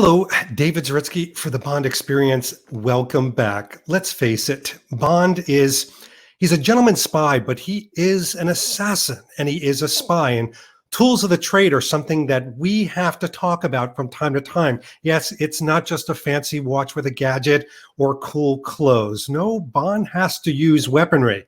Hello, David Zaritsky for the Bond Experience. Welcome back. Let's face it, he's a gentleman spy, but he is an assassin and he is a spy. And tools of the trade are something that we have to talk about from time to time. Yes, it's not just a fancy watch with a gadget or cool clothes. No, Bond has to use weaponry.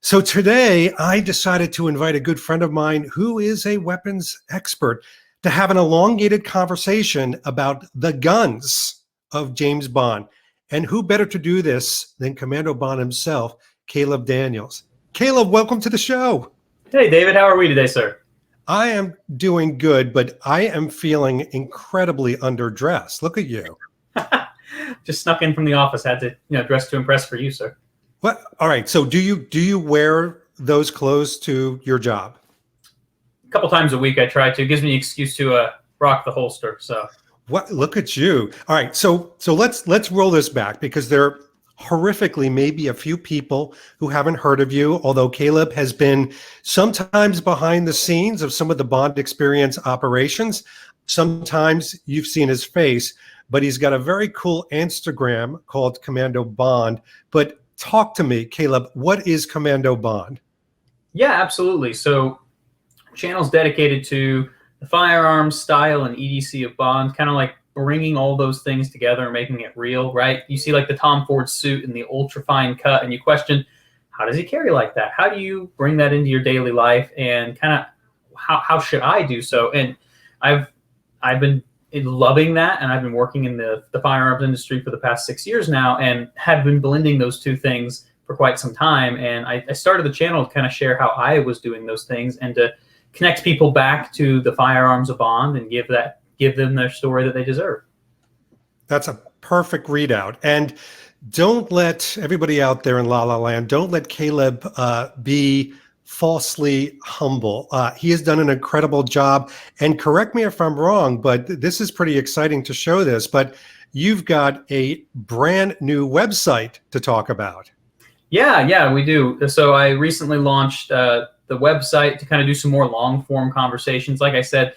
So today I decided to invite a good friend of mine who is a weapons expert to have an elongated conversation about the guns of James Bond. And who better to do this than Commando Bond himself, Caleb Daniels. Caleb, welcome to the show. Hey, David, how are we today, sir? I am doing good, but I am feeling incredibly underdressed. Look at you. Just snuck in from the office. Had to, dress to impress for you, sir. What? All right. So do you wear those clothes to your job? A couple times a week I try to. It gives me an excuse to rock the holster. So what? Look at you. All right. So let's roll this back because there horrifically maybe a few people who haven't heard of you, although Caleb has been sometimes behind the scenes of some of the Bond Experience operations. Sometimes you've seen his face, but he's got a very cool Instagram called Commando Bond. But talk to me, Caleb, what is Commando Bond? Yeah, absolutely. So channel's dedicated to the firearms style and EDC of Bond, kind of like bringing all those things together and making it real, right? You see like the Tom Ford suit and the ultra fine cut and you question, how does he carry like that? How do you bring that into your daily life and kind of how should I do so? And I've been loving that, and I've been working in the firearms industry for the past 6 years now and have been blending those two things for quite some time. And I started the channel to kind of share how I was doing those things and to connect people back to the firearms of Bond and give them their story that they deserve. That's a perfect readout. And don't let everybody out there in La La Land, don't let Caleb be falsely humble. He has done an incredible job. And correct me if I'm wrong, but this is pretty exciting to show this, but you've got a brand new website to talk about. Yeah, we do. So I recently launched the website to kind of do some more long form conversations. Like I said,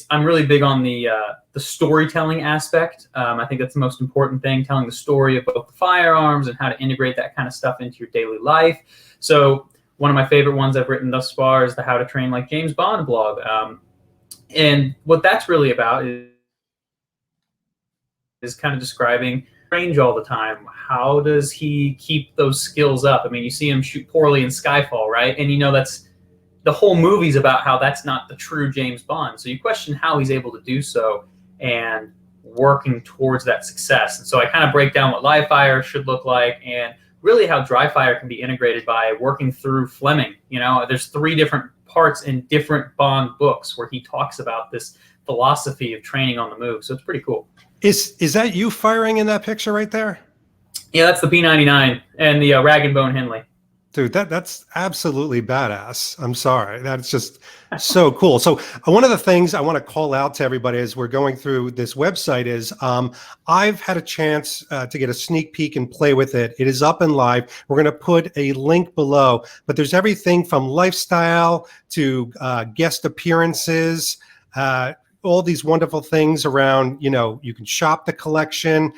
I'm really big on the storytelling aspect. I think that's the most important thing, telling the story of both the firearms and how to integrate that kind of stuff into your daily life. So one of my favorite ones I've written thus far is the How to Train Like James Bond blog. And what that's really about is kind of describing range all the time. How does he keep those skills up? I mean, you see him shoot poorly in Skyfall, right? And that's the whole movie's about how that's not the true James Bond. So you question how he's able to do so and working towards that success. And so I kind of break down what live fire should look like and really how dry fire can be integrated by working through Fleming. There's 3 different parts in different Bond books where he talks about this philosophy of training on the move. So it's pretty cool. Is that you firing in that picture right there? Yeah, that's the P99 and the Rag and Bone Henley. Dude, that's absolutely badass. I'm sorry. That's just so cool. So one of the things I want to call out to everybody as we're going through this website is I've had a chance to get a sneak peek and play with it. It is up and live. We're going to put a link below, but there's everything from lifestyle to guest appearances, all these wonderful things around, you can shop the collection,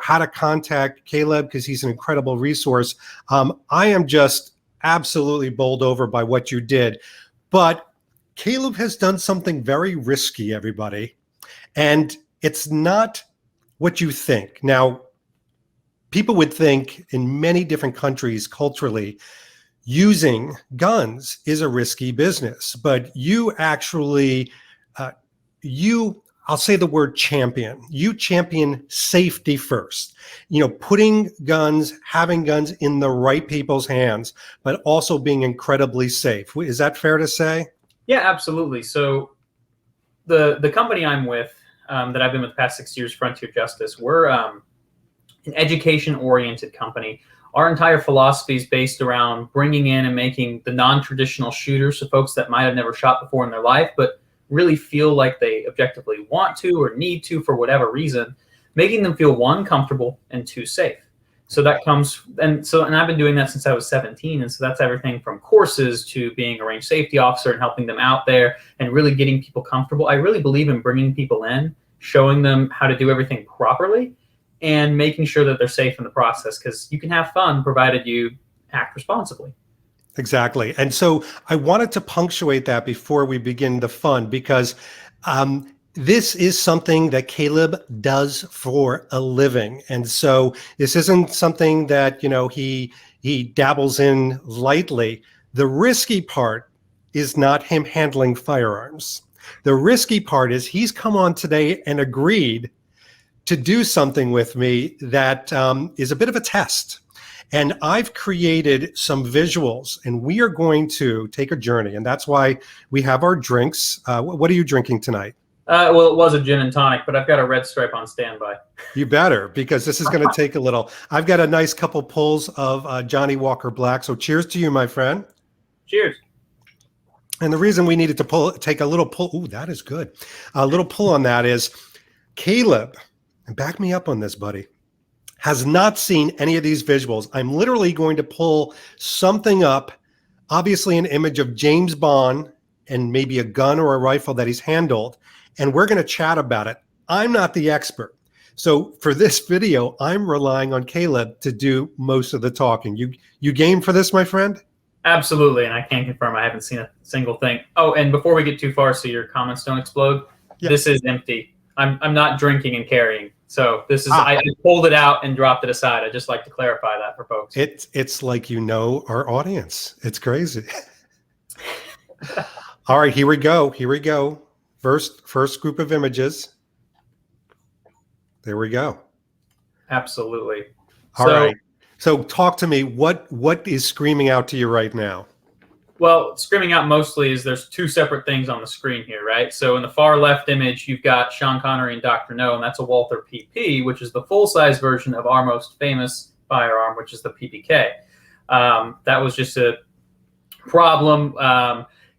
how to contact Caleb because he's an incredible resource. I am just absolutely bowled over by what you did. But Caleb has done something very risky, everybody. And it's not what you think. Now, people would think in many different countries culturally, using guns is a risky business. But you actually... I'll say the word champion. You champion safety first, putting guns, having guns in the right people's hands, but also being incredibly safe. Is that fair to say? Yeah, absolutely. So the company I'm with, that I've been with the past 6 years, Frontier Justice, we're an education-oriented company. Our entire philosophy is based around bringing in and making the non-traditional shooters, so folks that might have never shot before in their life, but really feel like they objectively want to or need to for whatever reason, making them feel 1, comfortable, and 2, safe. So that comes, and I've been doing that since I was 17. And so that's everything from courses to being a range safety officer and helping them out there and really getting people comfortable. I really believe in bringing people in, showing them how to do everything properly, and making sure that they're safe in the process, because you can have fun provided you act responsibly. Exactly. And so I wanted to punctuate that before we begin the fun, because this is something that Caleb does for a living. And so this isn't something that, you know, he dabbles in lightly. The risky part is not him handling firearms. The risky part is he's come on today and agreed to do something with me that is a bit of a test. And I've created some visuals, and we are going to take a journey. And that's why we have our drinks. What are you drinking tonight? Well, it was a gin and tonic, but I've got a red stripe on standby. You better, because this is going to take a little. I've got a nice couple pulls of Johnny Walker Black. So cheers to you, my friend. Cheers. And the reason we needed to take a little pull, ooh, that is good. A little pull on that is Caleb, and back me up on this, buddy, has not seen any of these visuals. I'm literally going to pull something up, obviously an image of James Bond and maybe a gun or a rifle that he's handled, and we're going to chat about it. I'm not the expert. So for this video, I'm relying on Caleb to do most of the talking. You game for this, my friend? Absolutely, and I can confirm I haven't seen a single thing. Oh, and before we get too far so your comments don't explode, This is empty. I'm not drinking and carrying. So this is, I pulled it out and dropped it aside. I'd just like to clarify that for folks. It's like, you know, our audience. It's crazy. All right, here we go. Here we go. First group of images. There we go. Absolutely. All right. So talk to me. What is screaming out to you right now? Well, screaming out mostly is there's two separate things on the screen here, right? So in the far left image, you've got Sean Connery and Dr. No, and that's a Walther PP, which is the full-size version of our most famous firearm, which is the PPK. That was just a problem.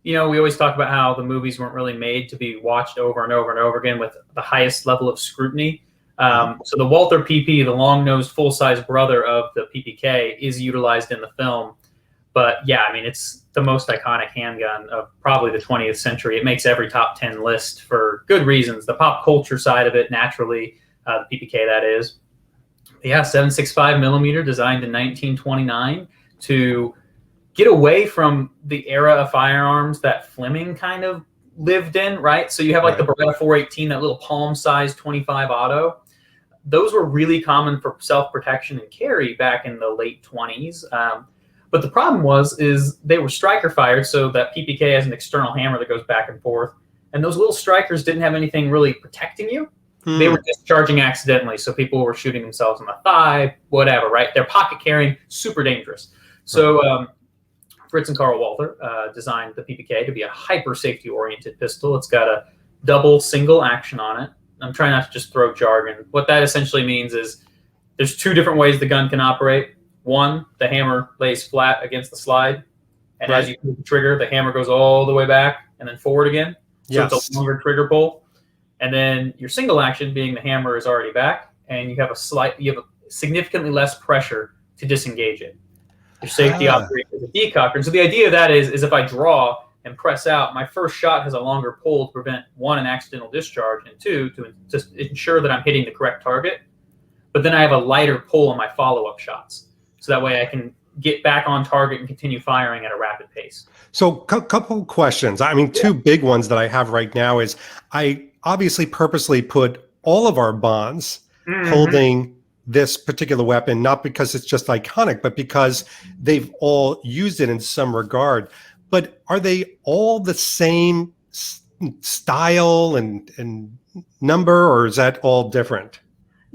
You know, we always talk about how the movies weren't really made to be watched over and over and over again with the highest level of scrutiny. So the Walther PP, the long-nosed full-size brother of the PPK, is utilized in the film. But yeah, I mean, it's the most iconic handgun of probably the 20th century. It makes every top 10 list for good reasons. The pop culture side of it, naturally, the PPK that is. Yeah, 7.65 millimeter, designed in 1929 to get away from the era of firearms that Fleming kind of lived in, right? So you have like the Beretta 418, that little palm-sized 25 auto. Those were really common for self-protection and carry back in the late 20s. But the problem is they were striker fired, so that PPK has an external hammer that goes back and forth. And those little strikers didn't have anything really protecting you. They were discharging accidentally, so people were shooting themselves in the thigh, whatever, right? They're pocket carrying, super dangerous. So Fritz and Carl Walther designed the PPK to be a hyper safety oriented pistol. It's got a double single action on it. I'm trying not to just throw jargon. What that essentially means is there's two different ways the gun can operate. One, the hammer lays flat against the slide, and as you pull the trigger, the hammer goes all the way back and then forward again. So it's a longer trigger pull. And then your single action, being the hammer is already back, and you have significantly less pressure to disengage it. Your safety operates as a decocker. And so the idea of that is if I draw and press out, my first shot has a longer pull to prevent, one, an accidental discharge, and two, to just ensure that I'm hitting the correct target. But then I have a lighter pull on my follow-up shots. So that way I can get back on target and continue firing at a rapid pace. So couple questions. I mean, two big ones that I have right now is I obviously purposely put all of our Bonds holding this particular weapon, not because it's just iconic, but because they've all used it in some regard. But are they all the same style and number, or is that all different?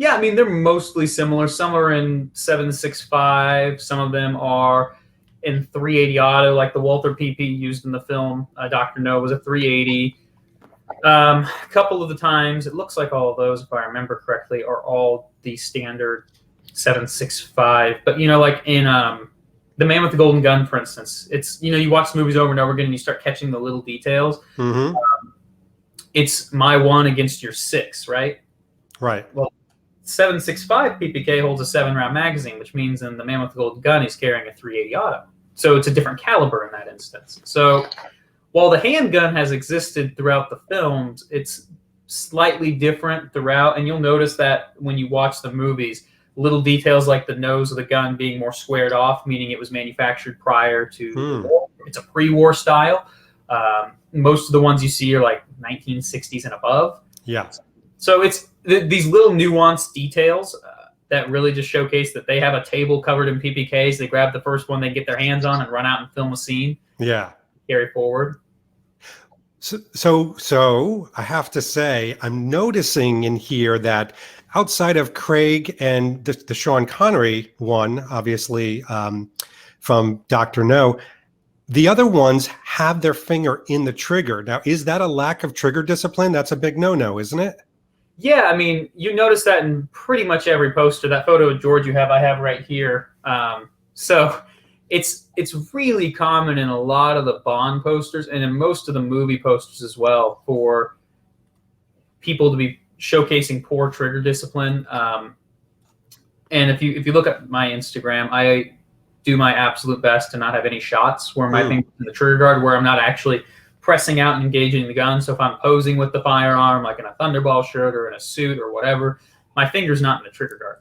Yeah, I mean, they're mostly similar. Some are in 7.65. Some of them are in 380 auto, like the Walther PP used in the film. Dr. No was a 380. A couple of the times, it looks like all of those, if I remember correctly, are all the standard 7.65. But, you know, like in The Man with the Golden Gun, for instance, it's, you know, you watch movies over and over again and you start catching the little details. It's my 1 against your 6, right? Right. Well, 7.65 PPK holds a 7-round magazine, which means in The Man with the Golden Gun, he's carrying a 380 auto. So it's a different caliber in that instance. So while the handgun has existed throughout the films, it's slightly different throughout, and you'll notice that when you watch the movies, little details like the nose of the gun being more squared off, meaning it was manufactured prior to the war. It's a pre-war style. Most of the ones you see are like 1960s and above. Yeah. So it's these little nuanced details that really just showcase that they have a table covered in PPKs. They grab the first one they get their hands on and run out and film a scene. Yeah. Carry forward. So I have to say, I'm noticing in here that outside of Craig and the Sean Connery one, obviously from Dr. No, the other ones have their finger in the trigger. Now, is that a lack of trigger discipline? That's a big no-no, isn't it? Yeah, I mean, you notice that in pretty much every poster. That photo of George I have right here. So it's really common in a lot of the Bond posters and in most of the movie posters as well for people to be showcasing poor trigger discipline. And if you look at my Instagram, I do my absolute best to not have any shots where my finger's in the trigger guard, where I'm not actually pressing out and engaging the gun. So if I'm posing with the firearm, like in a Thunderball shirt or in a suit or whatever, my finger's not in the trigger guard.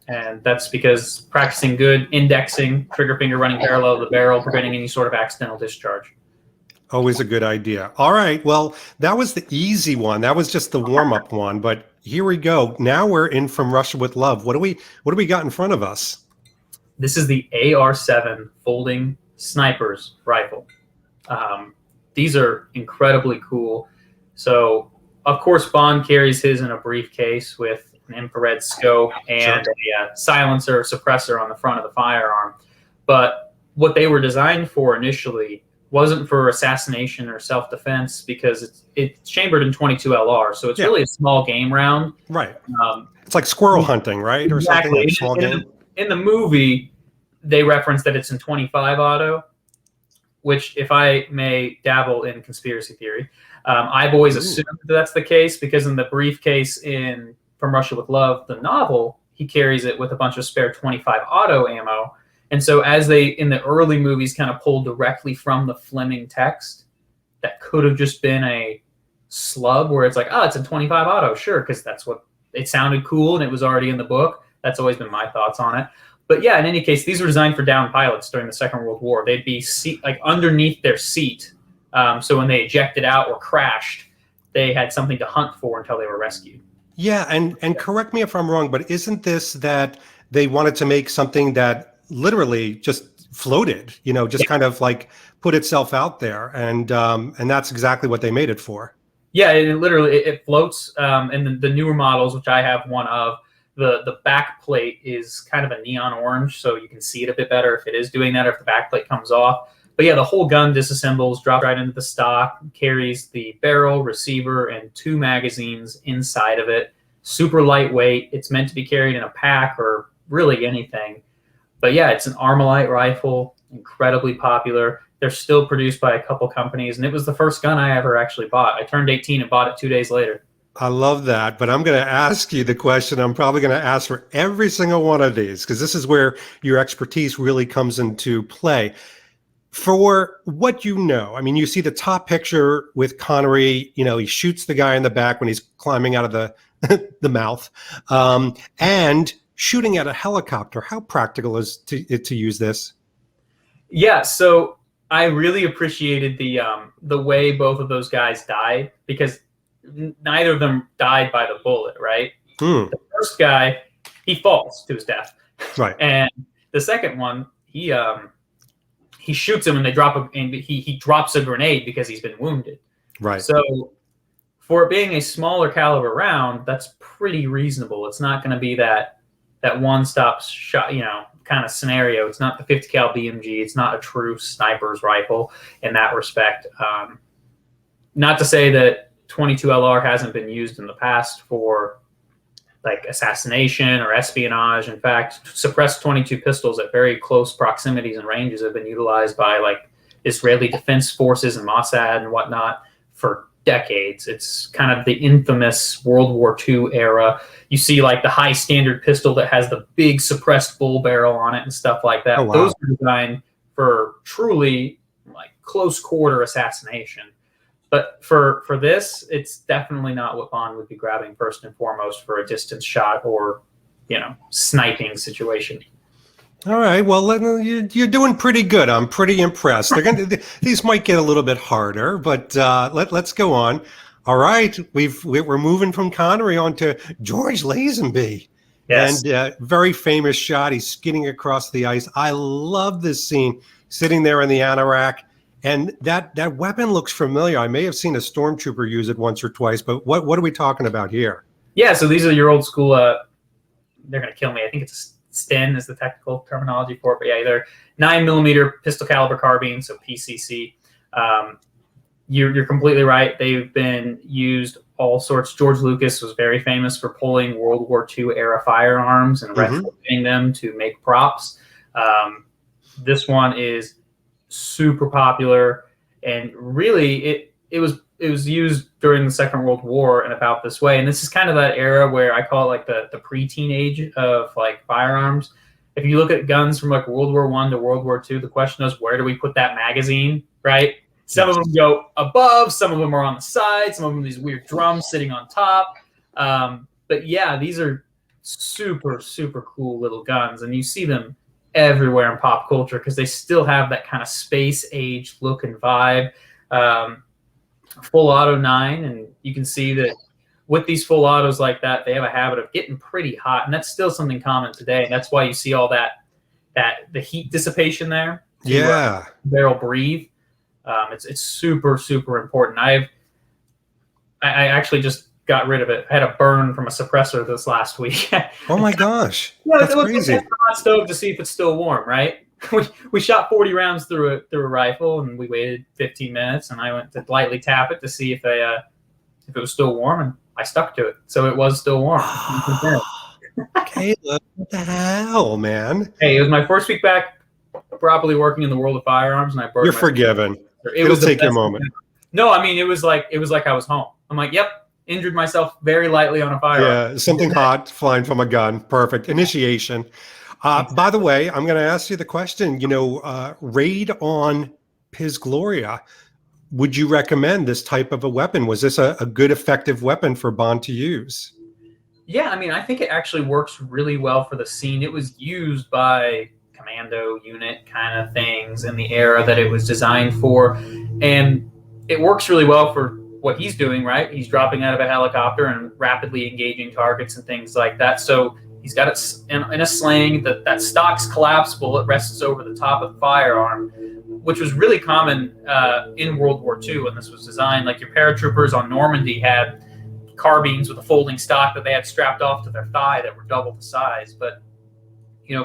And that's because practicing good indexing, trigger finger running parallel to the barrel, preventing any sort of accidental discharge. Always a good idea. All right. Well, that was the easy one. That was just the warm-up one. But here we go. Now we're in From Russia with Love. What do we got in front of us? This is the AR7 Folding Sniper's Rifle. These are incredibly cool. So, of course, Bond carries his in a briefcase with an infrared scope and a silencer or suppressor on the front of the firearm. But what they were designed for initially wasn't for assassination or self-defense, because it's chambered in 22 LR, so it's really a small game round. Right. It's like squirrel hunting, right? Or something like small game. In the movie, they reference that it's in 25 auto, which, if I may dabble in conspiracy theory, I've always assumed that's the case, because in the briefcase in From Russia with Love, the novel, he carries it with a bunch of spare 25 auto ammo. And so as they, in the early movies, kind of pulled directly from the Fleming text, that could have just been a slub where it's like, oh, it's a 25 auto, sure, because that's what it sounded cool and it was already in the book. That's always been my thoughts on it. But yeah, in any case, these were designed for downed pilots during the Second World War. They'd be like underneath their seat. So when they ejected out or crashed, they had something to hunt for until they were rescued. Yeah, and correct me if I'm wrong, but isn't this that they wanted to make something that literally just floated, just kind of like put itself out there, and that's exactly what they made it for. Yeah, it floats. And the newer models, which I have one of, the back plate is kind of a neon orange, so you can see it a bit better if it is doing that, or if the back plate comes off. But yeah, the whole gun disassembles, drops right into the stock, carries the barrel, receiver, and 2 magazines inside of it. Super lightweight. It's meant to be carried in a pack or really anything. But yeah, it's an Armalite rifle, incredibly popular. They're still produced by a couple companies, and it was the first gun I ever actually bought. I turned 18 and bought it 2 days later. I love that, but I'm going to ask you the question I'm probably going to ask for every single one of these, because this is where your expertise really comes into play. For what I mean, you see the top picture with Connery, he shoots the guy in the back when he's climbing out of the mouth, and shooting at a helicopter. How practical is it to use this? Yeah, so I really appreciated the way both of those guys died, because neither of them died by the bullet, right? The first guy, he falls to his death, right? And the second one, he shoots him, and he drops a grenade because he's been wounded, right? So for it being a smaller caliber round, that's pretty reasonable. It's not going to be that one-stop shot, kind of scenario. It's not the 50 cal BMG. It's not a true sniper's rifle in that respect. Not to say that 22 LR hasn't been used in the past for like assassination or espionage. In fact, suppressed 22 pistols at very close proximities and ranges have been utilized by like Israeli defense forces and Mossad and whatnot for decades. It's kind of the infamous World War II era. You see like the high standard pistol that has the big suppressed bull barrel on it and stuff like that. Oh, wow. Those are designed for truly like close quarter assassination. But for this, it's definitely not what Bond would be grabbing first and foremost for a distance shot or, sniping situation. All right. Well, you're doing pretty good. I'm pretty impressed. These might get a little bit harder, but let's go on. All right. We're moving from Connery on to George Lazenby. Yes. And very famous shot. He's skidding across the ice. I love this scene, sitting there in the anorak. And that weapon looks familiar. I may have seen a stormtrooper use it once or twice, but what are we talking about here? Yeah, so these are your old school, they're going to kill me. I think it's sten is the technical terminology for it. But yeah, they're 9mm pistol caliber carbine, so PCC. You're completely right. They've been used all sorts. George Lucas was very famous for pulling World War II era firearms and retrofitting them to make props. This one is super popular, and really it was used during the Second World War and about this way. And this is kind of that era where I call it like the pre-teenage of like firearms. If you look at guns from like World War I to World War II, the question is, where do we put that magazine, right? Some of them go above, some of them are on the side, some of them these weird drums sitting on top. But yeah, these are super, super cool little guns, and you see them everywhere in pop culture because they still have that kind of space age look and vibe. Full auto 9, and you can see that with these full autos like that, they have a habit of getting pretty hot, and that's still something common today. And that's why you see all that the heat dissipation there. Yeah, barrel breathe. It's super, super important. I actually just got rid of it. I had a burn from a suppressor this last week. Oh my gosh, that's crazy. Like hot stove to see if it's still warm, right? We shot 40 rounds through a rifle, and we waited 15 minutes, and I went to lightly tap it to see if it was still warm, and I stuck to it, so it was still warm. Caleb, what the hell, man? Hey, it was my first week back properly working in the world of firearms, and I burned. You're forgiven. It'll take your moment. No, I mean it was like I was home. I'm like, yep, injured myself very lightly on a firearm. Yeah, something hot flying from a gun. Perfect initiation. By the way, I'm going to ask you the question. Raid on Piz Gloria. Would you recommend this type of a weapon? Was this a good, effective weapon for Bond to use? Yeah, I mean, I think it actually works really well for the scene. It was used by commando unit kind of things in the era that it was designed for, and it works really well for what he's doing, right? He's dropping out of a helicopter and rapidly engaging targets and things like that. So he's got it in a sling. That stock's collapsible. It rests over the top of the firearm, which was really common in World War II when this was designed. Like your paratroopers on Normandy had carbines with a folding stock that they had strapped off to their thigh that were double the size. But,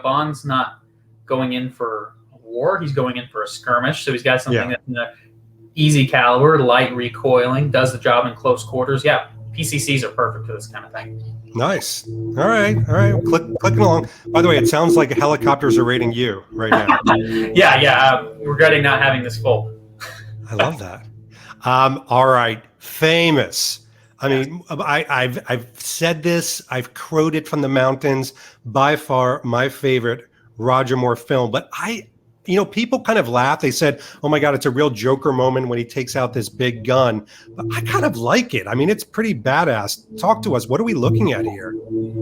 Bond's not going in for a war. He's going in for a skirmish. So he's got something that's in the easy caliber, light recoiling, does the job in close quarters. Yeah, PCCs are perfect for this kind of thing. Nice. All right. Clicking along. By the way, it sounds like helicopters are raiding you right now. Yeah. Regretting not having this full. I love that. All right. Famous. I mean, I've said this. I've crowed it from the mountains. By far, my favorite Roger Moore film. But people kind of laugh. They said, "Oh my God, it's a real Joker moment when he takes out this big gun." But I kind of like it. I mean, it's pretty badass. Talk to us. What are we looking at here?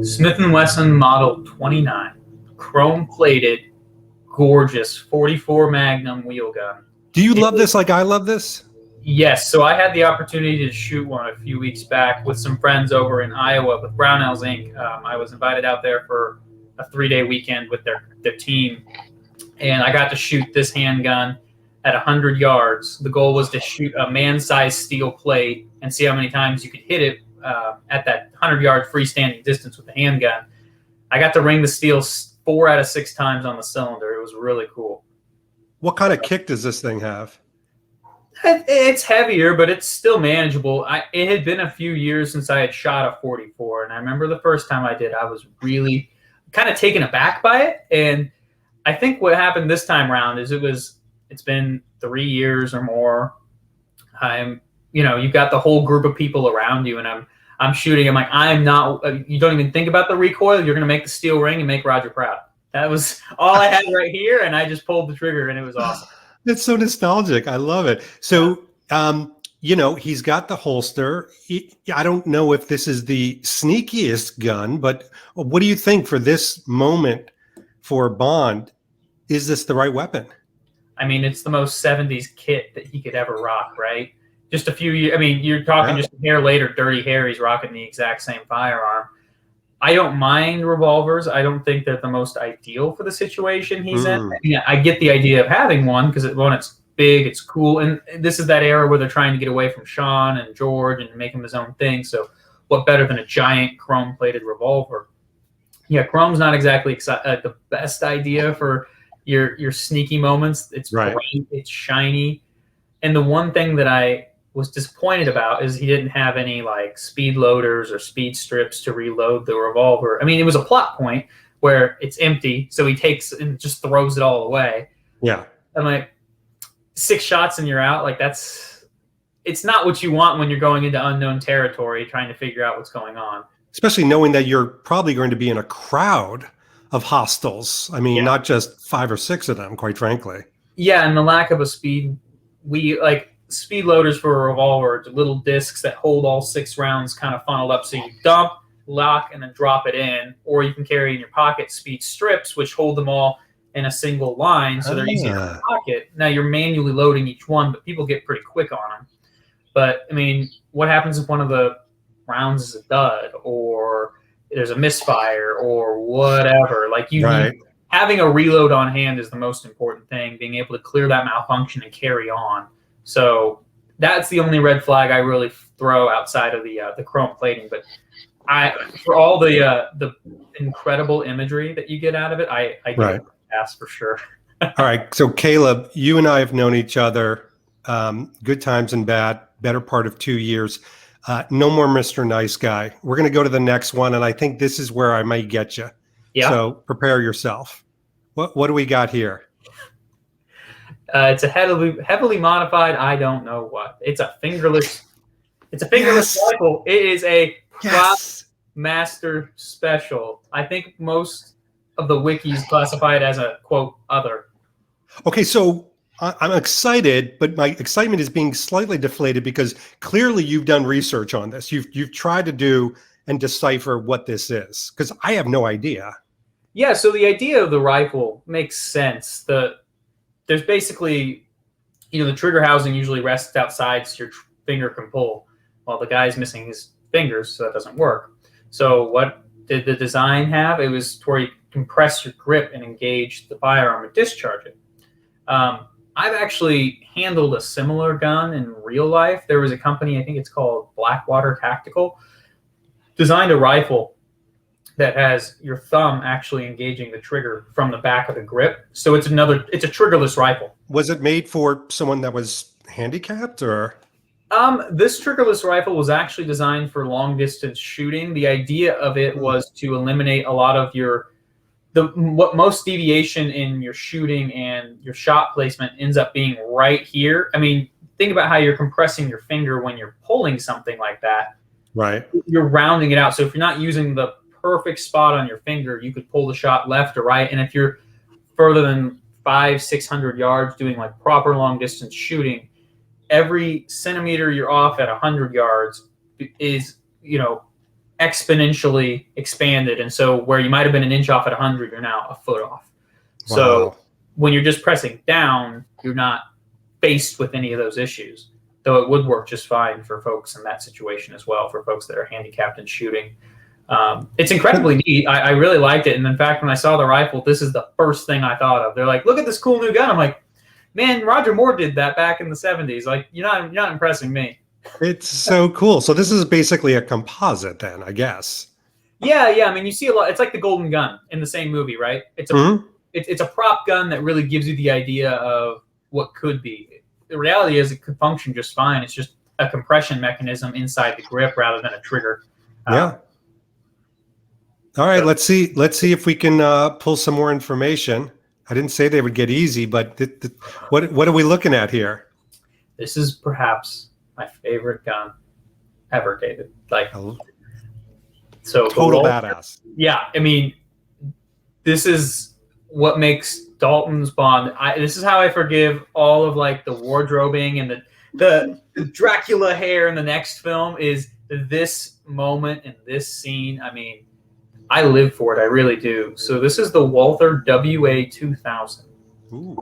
Smith & Wesson Model 29, chrome-plated, gorgeous 44 Magnum wheel gun. Do you love this like I love this? Yes. So I had the opportunity to shoot one a few weeks back with some friends over in Iowa with Brownells Inc. I was invited out there for a 3-day weekend with their team. And I got to shoot this handgun at 100 yards. The goal was to shoot a man-sized steel plate and see how many times you could hit it at that 100-yard freestanding distance with the handgun. I got to ring the steel 4 out of 6 times on the cylinder. It was really cool. What kind of kick does this thing have? It's heavier, but it's still manageable. It had been a few years since I had shot a 44, and I remember the first time I did, I was really kind of taken aback by it. And I think what happened this time around is it's been 3 years or more. You've got the whole group of people around you, and I'm shooting. I'm like, I'm not. You don't even think about the recoil. You're gonna make the steel ring and make Roger proud. That was all I had right here, and I just pulled the trigger, and it was awesome. It's so nostalgic. I love it. So, you know, he's got the holster. I don't know if this is the sneakiest gun, but what do you think for this moment for Bond? Is this the right weapon? I mean, it's the most 70s kit that he could ever rock, right? Just a few years. I mean, you're talking just a hair later, Dirty Harry's rocking the exact same firearm. I don't mind revolvers. I don't think they're the most ideal for the situation he's in. Yeah, I get the idea of having one because it's big, it's cool, and this is that era where they're trying to get away from Sean and George and make him his own thing. So, what better than a giant chrome-plated revolver? Yeah, chrome's not exactly the best idea for your sneaky moments. It's bright, it's shiny, and the one thing that I was disappointed about is he didn't have any like speed loaders or speed strips to reload the revolver. I mean, it was a plot point where it's empty, so he takes and just throws it all away. Yeah, I'm like, 6 shots and you're out. Like it's not what you want when you're going into unknown territory trying to figure out what's going on. Especially knowing that you're probably going to be in a crowd of hostiles. I mean, not just 5 or 6 of them, quite frankly. Yeah, and the lack of a speed, speed loaders for a revolver, little discs that hold all 6 rounds kind of funneled up. So you dump, lock, and then drop it in. Or you can carry in your pocket speed strips, which hold them all in a single line, so they're easy in your pocket. Now you're manually loading each one, but people get pretty quick on them. But, I mean, what happens if one of the rounds is a dud or there's a misfire or whatever? Like having a reload on hand is the most important thing, being able to clear that malfunction and carry on. So that's the only red flag I really throw outside of the chrome plating. But for all the incredible imagery that you get out of it, I get pass for sure. All right. So Caleb, you and I have known each other, good times and bad, better part of 2 years. No more Mr. Nice Guy. We're going to go to the next one, and I think this is where I might get you. Yeah. So prepare yourself. What do we got here? It's a heavily modified. I don't know what. It's a fingerless. It's a fingerless rifle. It is a prop master special. I think most of the wikis classify it as a quote other. Okay, so I'm excited, but my excitement is being slightly deflated because clearly you've done research on this. You've tried to do and decipher what this is, because I have no idea. Yeah, so the idea of the rifle makes sense. There's basically, the trigger housing usually rests outside so your finger can pull. Well, the guy's missing his fingers, so that doesn't work. So what did the design have? It was to where you compress your grip and engage the firearm and discharge it. I've actually handled a similar gun in real life. There was a company, I think it's called Blackwater Tactical, designed a rifle that has your thumb actually engaging the trigger from the back of the grip. So it's a triggerless rifle. Was it made for someone that was handicapped or? This triggerless rifle was actually designed for long distance shooting. The idea of it was to eliminate a lot of what most deviation in your shooting and your shot placement ends up being right here. I mean, think about how you're compressing your finger when you're pulling something like that. Right. You're rounding it out. So if you're not using the perfect spot on your finger, you could pull the shot left or right. And if you're further than 500-600 yards doing like proper long distance shooting, every centimeter you're off at 100 yards is, exponentially expanded. And so where you might have been an inch off at 100, you're now a foot off. Wow. So when you're just pressing down, you're not faced with any of those issues, though it would work just fine for folks in that situation as well, for folks that are handicapped in shooting. It's incredibly neat. I really liked it. And in fact, when I saw the rifle, this is the first thing I thought of. They're like, look at this cool new gun. I'm like, man, Roger Moore did that back in the 70s. Like, you're not impressing me. It's so cool. So this is basically a composite then, I guess. Yeah. I mean, you see a lot. It's like the Golden Gun in the same movie, right? It's a prop gun that really gives you the idea of what could be. The reality is it could function just fine. It's just a compression mechanism inside the grip rather than a trigger. Yeah. All right. Let's see if we can pull some more information. I didn't say they would get easy, but what are we looking at here? This is perhaps my favorite gun ever, David. So total badass. Yeah, I mean, this is what makes Dalton's Bond. This is how I forgive all of the wardrobing and the Dracula hair in the next film is this moment and this scene. I mean, I live for it. I really do. So this is the Walther WA2000. Ooh.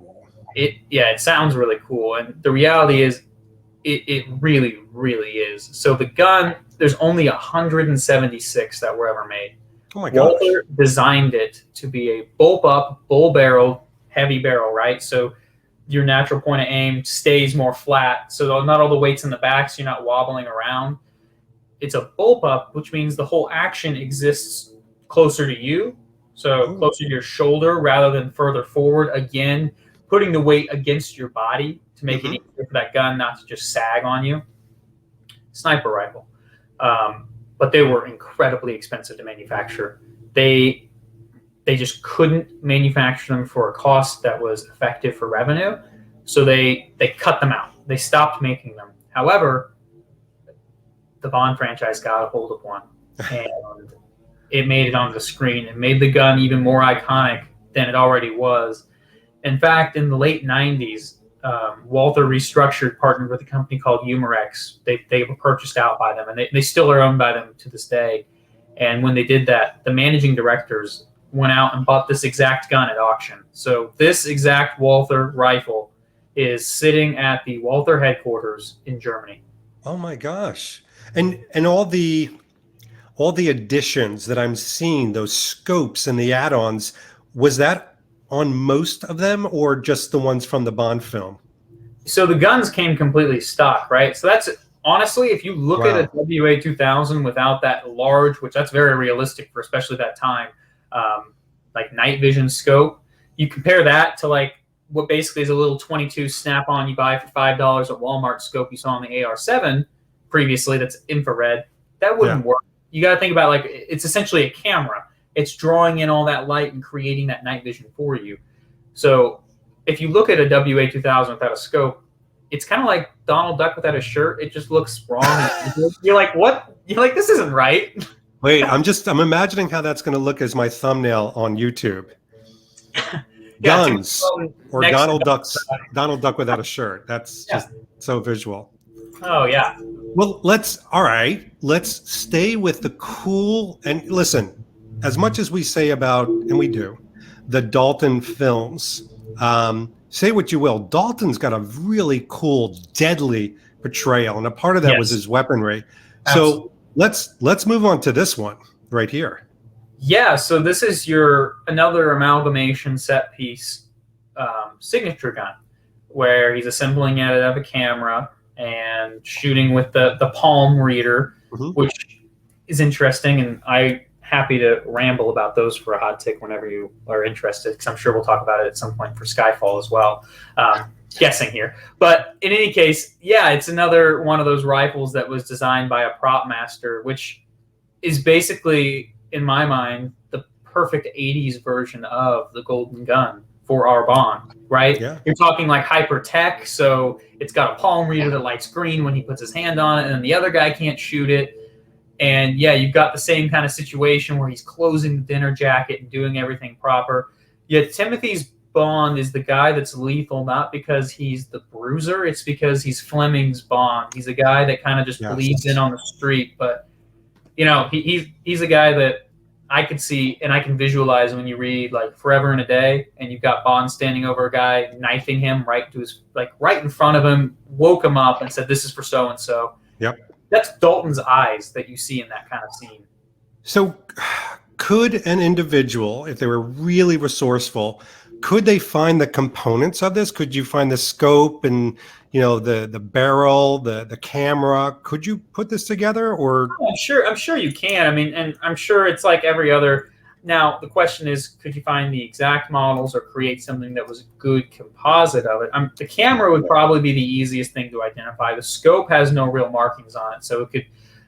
It sounds really cool, and the reality is, it really, really is. So the gun, there's only 176 that were ever made. Oh my gosh. Walther designed it to be a bulb-up, bull-barrel, heavy barrel, right? So your natural point of aim stays more flat, so not all the weight's in the back, so you're not wobbling around. It's a bulb-up, which means the whole action exists closer to you, so closer to your shoulder rather than further forward. Again, putting the weight against your body to make it easier for that gun not to just sag on you. Sniper rifle. But they were incredibly expensive to manufacture. They just couldn't manufacture them for a cost that was effective for revenue, so they cut them out. They stopped making them. However, the Bond franchise got a hold of one, and it made it on the screen. It made the gun even more iconic than it already was. In fact, in the late 90s, Walther restructured, partnered with a company called Humorex. They were purchased out by them, and they still are owned by them to this day. And when they did that, the managing directors went out and bought this exact gun at auction. So this exact Walther rifle is sitting at the Walther headquarters in Germany. Oh my gosh. And all the additions that I'm seeing, those scopes and the add-ons, was that on most of them or just the ones from the Bond film? So the guns came completely stock, right? So that's, honestly, if you look at a WA2000 without that large, which that's very realistic for especially that time, like night vision scope, you compare that to like what basically is a little 22 snap-on you buy for $5 at Walmart scope you saw on the AR7 previously, that's infrared, that wouldn't work. You got to think about, like, it's essentially a camera. It's drawing in all that light and creating that night vision for you. So if you look at a WA2000 without a scope, it's kind of like Donald Duck without a shirt. It just looks wrong. You're like, what? You're like, this isn't right. Wait, I'm imagining how that's going to look as my thumbnail on YouTube. Guns or Donald Duck without a shirt. That's just so visual. Oh yeah. Well, let's stay with the cool, and listen, as much as we say about, and we do, the Dalton films, say what you will, Dalton's got a really cool, deadly portrayal, and a part of that was his weaponry. Absolutely. So let's move on to this one right here. Yeah, so this is another amalgamation set piece signature gun, where he's assembling it out of a camera and shooting with the palm reader, which is interesting, and I'm happy to ramble about those for a hot take whenever you are interested, because I'm sure we'll talk about it at some point for Skyfall as well. Guessing here. But in any case, yeah, it's another one of those rifles that was designed by a prop master, which is basically, in my mind, the perfect 80s version of the Golden Gun for our Bond, right? Yeah. You're talking like hyper tech, so it's got a palm reader that lights green when he puts his hand on it, and then the other guy can't shoot it. And yeah, you've got the same kind of situation where he's closing the dinner jacket and doing everything proper. Yet Timothy's Bond is the guy that's lethal, not because he's the bruiser, it's because he's Fleming's Bond. He's a guy that kind of just bleeds in on the street, but you know, he's a guy that I could see and I can visualize when you read like Forever and a Day, and you've got Bond standing over a guy, knifing him right to his, like right in front of him, woke him up and said, "This is for so and so." Yep. That's Dalton's eyes that you see in that kind of scene. So could an individual, if they were really resourceful, could they find the components of this? Could you find the scope and, you know, the barrel, the camera? Could you put this together? Or I'm sure you can. I mean, and I'm sure it's like every other. Now the question is, could you find the exact models or create something that was a good composite of it? The camera would probably be the easiest thing to identify. The scope has no real markings on it, so it could.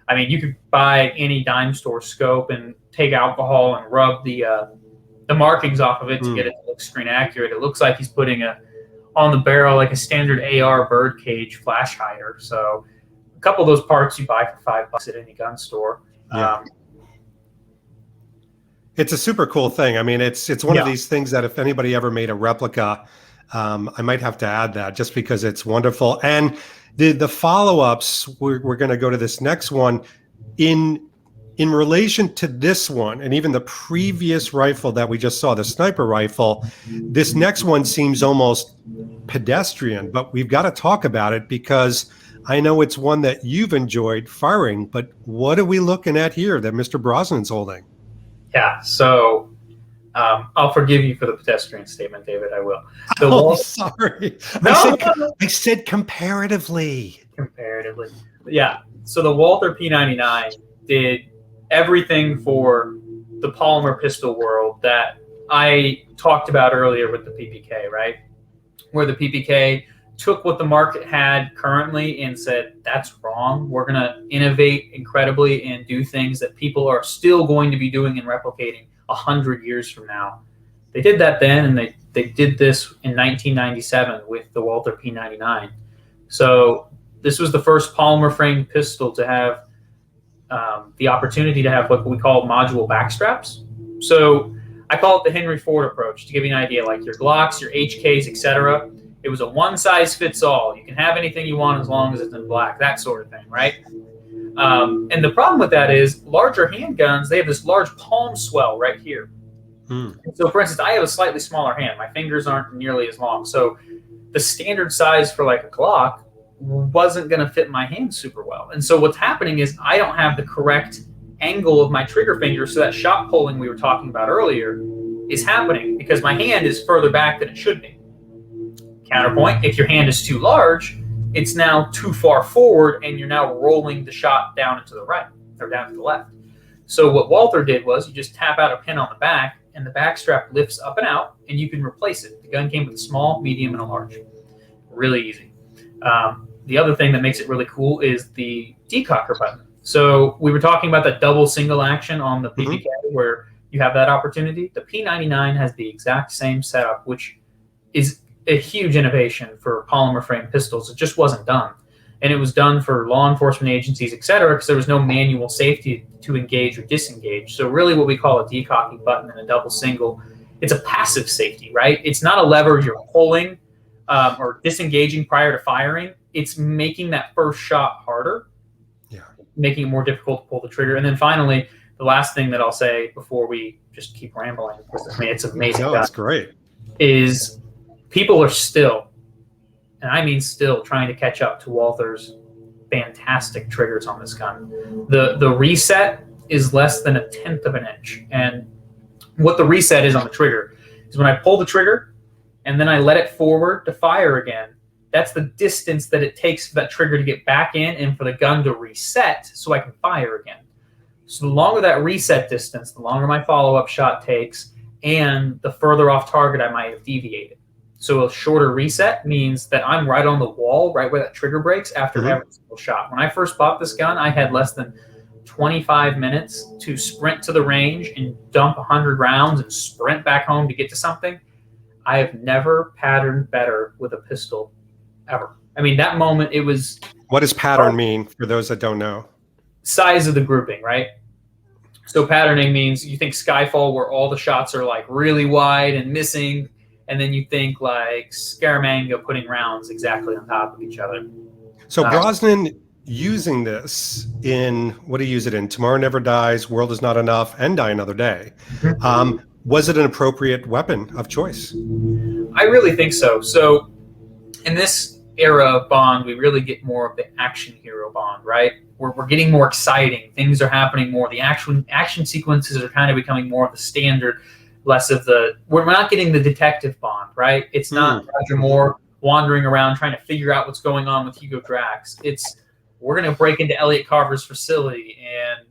I mean, you could buy any dime store scope and take alcohol and rub the markings off of it to get it to look screen accurate. It looks like he's putting on the barrel like a standard AR birdcage flash hider. So a couple of those parts you buy for $5 at any gun store. Yeah. It's a super cool thing. I mean, it's one of these things that if anybody ever made a replica, I might have to add that just because it's wonderful. And the follow-ups, we're going to go to this next one in relation to this one, and even the previous rifle that we just saw, the sniper rifle. This next one seems almost pedestrian, but we've got to talk about it because I know it's one that you've enjoyed firing. But what are we looking at here that Mr. Brosnan's holding? Yeah, so I'll forgive you for the pedestrian statement, David. I will. Sorry. No, I said comparatively. Comparatively. Yeah. So the Walther P99 did everything for the polymer pistol world that I talked about earlier with the PPK, right? Where the PPK took what the market had currently and said, that's wrong. We're going to innovate incredibly and do things that people are still going to be doing and replicating 100 years from now. They did that then, and they did this in 1997 with the Walther P99. So this was the first polymer framed pistol to have the opportunity to have what we call module backstraps. So I call it the Henry Ford approach, to give you an idea, like your Glocks, your HKs, etc. It was a one size fits all. You can have anything you want as long as it's in black, that sort of thing, right? And the problem with that is larger handguns, they have this large palm swell right here. So for instance, I have a slightly smaller hand. My fingers aren't nearly as long. So the standard size for like a Glock wasn't going to fit my hand super well. And so what's happening is I don't have the correct angle of my trigger finger, so that shot pulling we were talking about earlier is happening because my hand is further back than it should be. Counterpoint, if your hand is too large, it's now too far forward and you're now rolling the shot down and to the right or down to the left. So what Walther did was you just tap out a pin on the back and the back strap lifts up and out and you can replace it. The gun came with a small, medium, and a large. Really easy. The other thing that makes it really cool is the decocker button. So we were talking about that double single action on the PPK where you have that opportunity. The P99 has the exact same setup, which is a huge innovation for polymer frame pistols. It just wasn't done. And it was done for law enforcement agencies, et cetera, because there was no manual safety to engage or disengage. So really what we call a decocking button and a double single, it's a passive safety, right? It's not a lever you're pulling or disengaging prior to firing. It's making that first shot harder, making it more difficult to pull the trigger. And then finally, the last thing that I'll say before we just keep rambling, because I mean, it's amazing. No, that's great. Is people are still, and I mean still, trying to catch up to Walther's fantastic triggers on this gun. The reset is less than 1/10 of an inch. And what the reset is on the trigger is when I pull the trigger and then I let it forward to fire again, that's the distance that it takes for that trigger to get back in and for the gun to reset so I can fire again. So the longer that reset distance, the longer my follow-up shot takes, and the further off target I might have deviated. So a shorter reset means that I'm right on the wall, right where that trigger breaks after every single shot. When I first bought this gun, I had less than 25 minutes to sprint to the range and dump 100 rounds and sprint back home to get to something. I have never patterned better with a pistol ever. I mean, that moment, it was... What does pattern mean for those that don't know? Size of the grouping, right? So patterning means you think Skyfall where all the shots are like really wide and missing, and then you think like Scaramanga putting rounds exactly on top of each other. So Brosnan using this in, what do you use it in? Tomorrow Never Dies, World Is Not Enough, and Die Another Day. Was it an appropriate weapon of choice? I really think so. So in this era of Bond, we really get more of the action hero Bond, right? We're getting more exciting. Things are happening more. The action sequences are kind of becoming more of the standard, less of the... We're not getting the detective Bond, right? It's not Roger Moore wandering around trying to figure out what's going on with Hugo Drax. It's, we're going to break into Elliot Carver's facility, and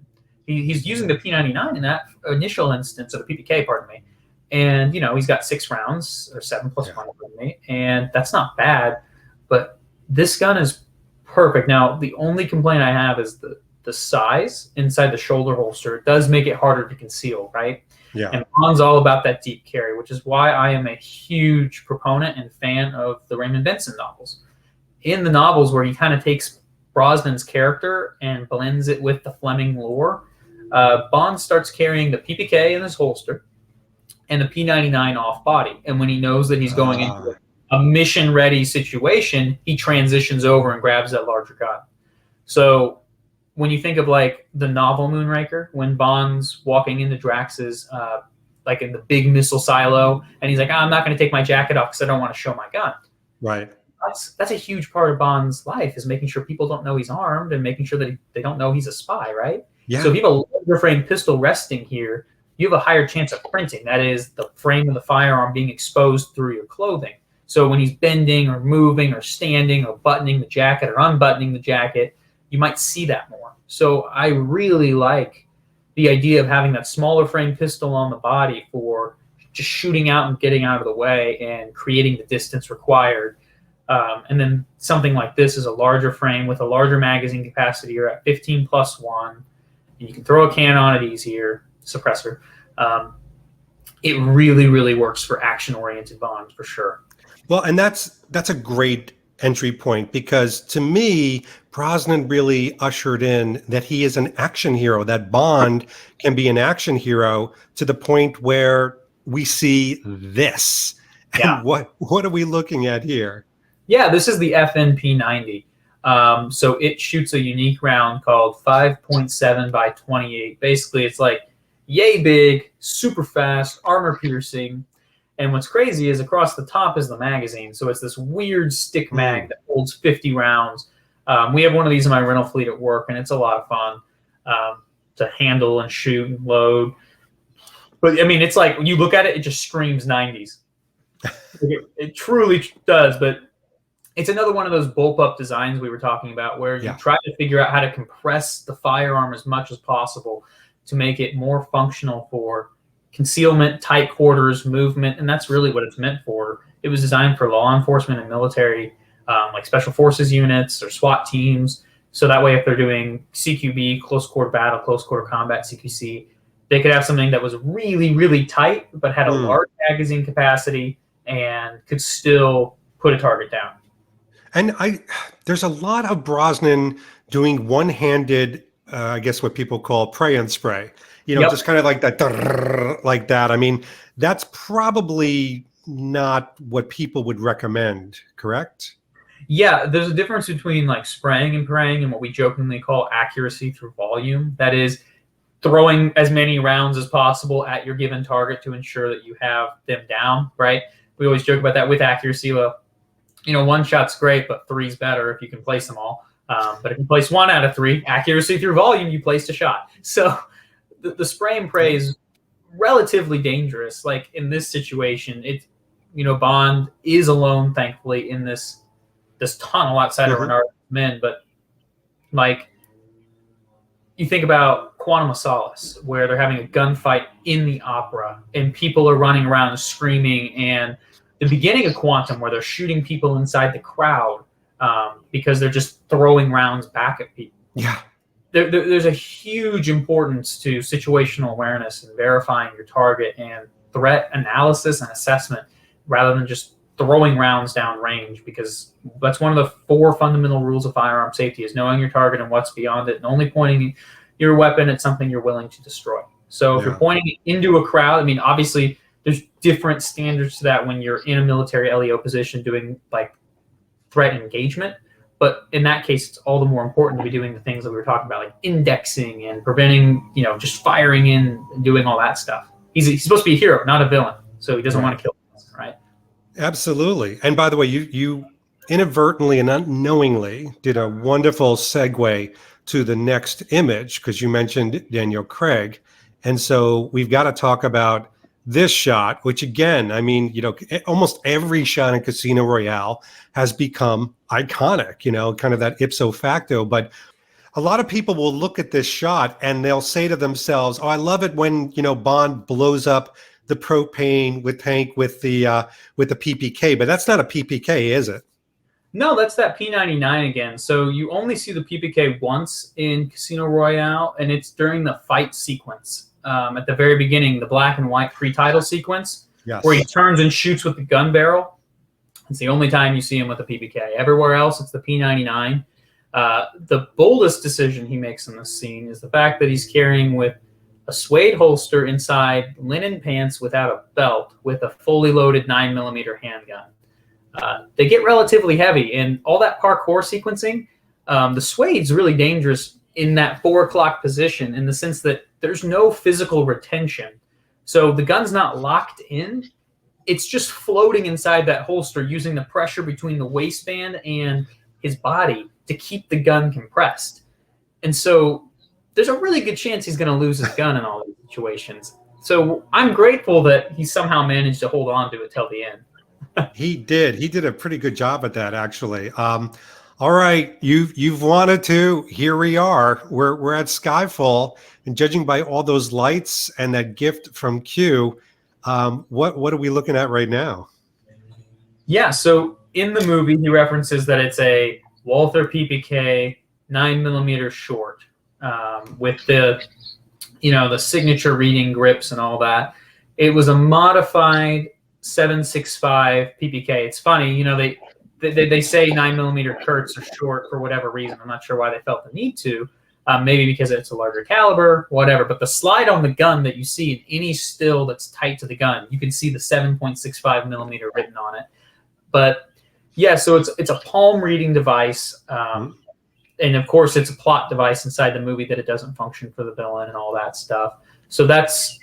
he's using the P99 in that initial instance, or the PPK, pardon me. And, you know, he's got 6 rounds, or 7 plus 1, pardon me, and that's not bad. But this gun is perfect. Now, the only complaint I have is the size inside the shoulder holster. It does make it harder to conceal, right? Yeah. And Bond's all about that deep carry, which is why I am a huge proponent and fan of the Raymond Benson novels. In the novels where he kind of takes Brosnan's character and blends it with the Fleming lore, Bond starts carrying the PPK in his holster and the P99 off body. And when he knows that he's going into a mission-ready situation, he transitions over and grabs that larger gun. So when you think of like the novel Moonraker, when Bond's walking into Drax's, like in the big missile silo, and he's like, I'm not going to take my jacket off because I don't want to show my gun. Right. That's a huge part of Bond's life, is making sure people don't know he's armed and making sure that they don't know he's a spy, right? Yeah. So if you have a larger frame pistol resting here, you have a higher chance of printing. That is, the frame of the firearm being exposed through your clothing. So when he's bending or moving or standing or buttoning the jacket or unbuttoning the jacket, you might see that more. So I really like the idea of having that smaller frame pistol on the body for just shooting out and getting out of the way and creating the distance required. And then something like this is a larger frame with a larger magazine capacity. You're at 15+1, and you can throw a can on it easier, suppressor. It really, really works for action-oriented Bonds for sure. Well, and that's a great entry point, because to me, Brosnan really ushered in that he is an action hero, that Bond can be an action hero to the point where we see this. Yeah. And what are we looking at here? Yeah, this is the FN P90. So it shoots a unique round called 5.7 by 28. Basically, it's like yay big, super fast, armor piercing. And what's crazy is across the top is the magazine. So it's this weird stick mag that holds 50 rounds. We have one of these in my rental fleet at work, and it's a lot of fun to handle and shoot and load. But I mean, it's like, you look at it, it just screams 90s. It truly does. But it's another one of those bulk-up designs we were talking about, where you try to figure out how to compress the firearm as much as possible to make it more functional for concealment, tight quarters, movement, and that's really what it's meant for. It was designed for law enforcement and military, like special forces units or SWAT teams. So that way, if they're doing CQB, close quarter battle, close quarter combat, CQC, they could have something that was really, really tight, but had a large magazine capacity and could still put a target down. And there's a lot of Brosnan doing one-handed, I guess what people call pray and spray. You know, just kind of like that, like that. I mean, that's probably not what people would recommend, correct? Yeah, there's a difference between like spraying and praying and what we jokingly call accuracy through volume. That is, throwing as many rounds as possible at your given target to ensure that you have them down, right? We always joke about that with accuracy. Well, you know, one shot's great, but three's better if you can place them all. But if you place 1 out of 3, accuracy through volume, you placed a shot. So the spray and pray is relatively dangerous. Like in this situation, it's, you know, Bond is alone, thankfully, in this tunnel outside of Renard Men. But like, you think about Quantum of Solace, where they're having a gunfight in the opera and people are running around screaming, and the beginning of Quantum, where they're shooting people inside the crowd because they're just throwing rounds back at people. Yeah. There's a huge importance to situational awareness and verifying your target and threat analysis and assessment rather than just throwing rounds down range, because that's one of the 4 fundamental rules of firearm safety, is knowing your target and what's beyond it, and only pointing your weapon at something you're willing to destroy. So if you're pointing it into a crowd, I mean, obviously there's different standards to that when you're in a military LEO position doing like threat engagement. But in that case, it's all the more important to be doing the things that we were talking about, like indexing and preventing, you know, just firing in and doing all that stuff. He's supposed to be a hero, not a villain. So he doesn't want to kill us, right? Absolutely. And by the way, you inadvertently and unknowingly did a wonderful segue to the next image, because you mentioned Daniel Craig. And so we've got to talk about this shot, which again, I mean, you know, almost every shot in Casino Royale has become iconic, you know, kind of that ipso facto. But a lot of people will look at this shot and they'll say to themselves, oh, I love it when, you know, Bond blows up the propane with tank with the PPK, but that's not a PPK, is it? No, that's that P99 again. So you only see the PPK once in Casino Royale, and it's during the fight sequence. At the very beginning, the black and white pre-title sequence, where he turns and shoots with the gun barrel. It's the only time you see him with the PPK. Everywhere else, it's the P99. The boldest decision he makes in this scene is the fact that he's carrying with a suede holster inside linen pants without a belt with a fully loaded 9mm handgun. they get relatively heavy, and all that parkour sequencing, the suede's really dangerous in that 4 o'clock position in the sense that there's no physical retention. So the gun's not locked in. It's just floating inside that holster using the pressure between the waistband and his body to keep the gun compressed. And so there's a really good chance he's going to lose his gun in all these situations. So I'm grateful that he somehow managed to hold on to it till the end. He did. He did a pretty good job at that, actually. All right, you've wanted to. Here we are. We're at Skyfall, and judging by all those lights and that gift from Q, what are we looking at right now? Yeah. So in the movie, he references that it's a Walther PPK 9mm short with the the signature reading grips and all that. It was a modified 7.65 PPK. It's funny, they say 9mm Kurtz are short for whatever reason. I'm not sure why they felt the need to. Maybe because it's a larger caliber, whatever. But the slide on the gun that you see in any still that's tight to the gun, you can see the 7.65mm written on it. But yeah, so it's a palm reading device. And of course, it's a plot device inside the movie that it doesn't function for the villain and all that stuff. So that's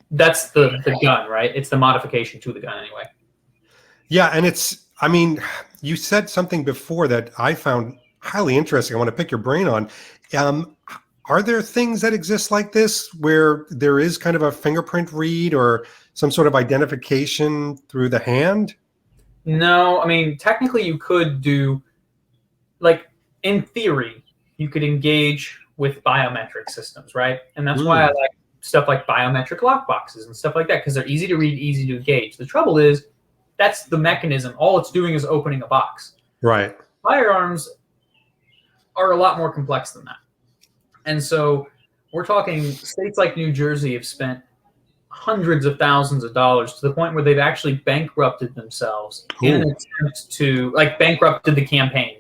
the gun, right? It's the modification to the gun anyway. Yeah, and you said something before that I found highly interesting. I want to pick your brain on. Are there things that exist like this where there is kind of a fingerprint read or some sort of identification through the hand? No, technically you could do, in theory, you could engage with biometric systems, right? And that's why I like stuff like biometric lockboxes and stuff like that, because they're easy to read, easy to engage. The trouble is, that's the mechanism. All it's doing is opening a box. Right. Firearms are a lot more complex than that. And so we're talking states like New Jersey have spent hundreds of thousands of dollars to the point where they've actually bankrupted themselves in an attempt to, bankrupted the campaign,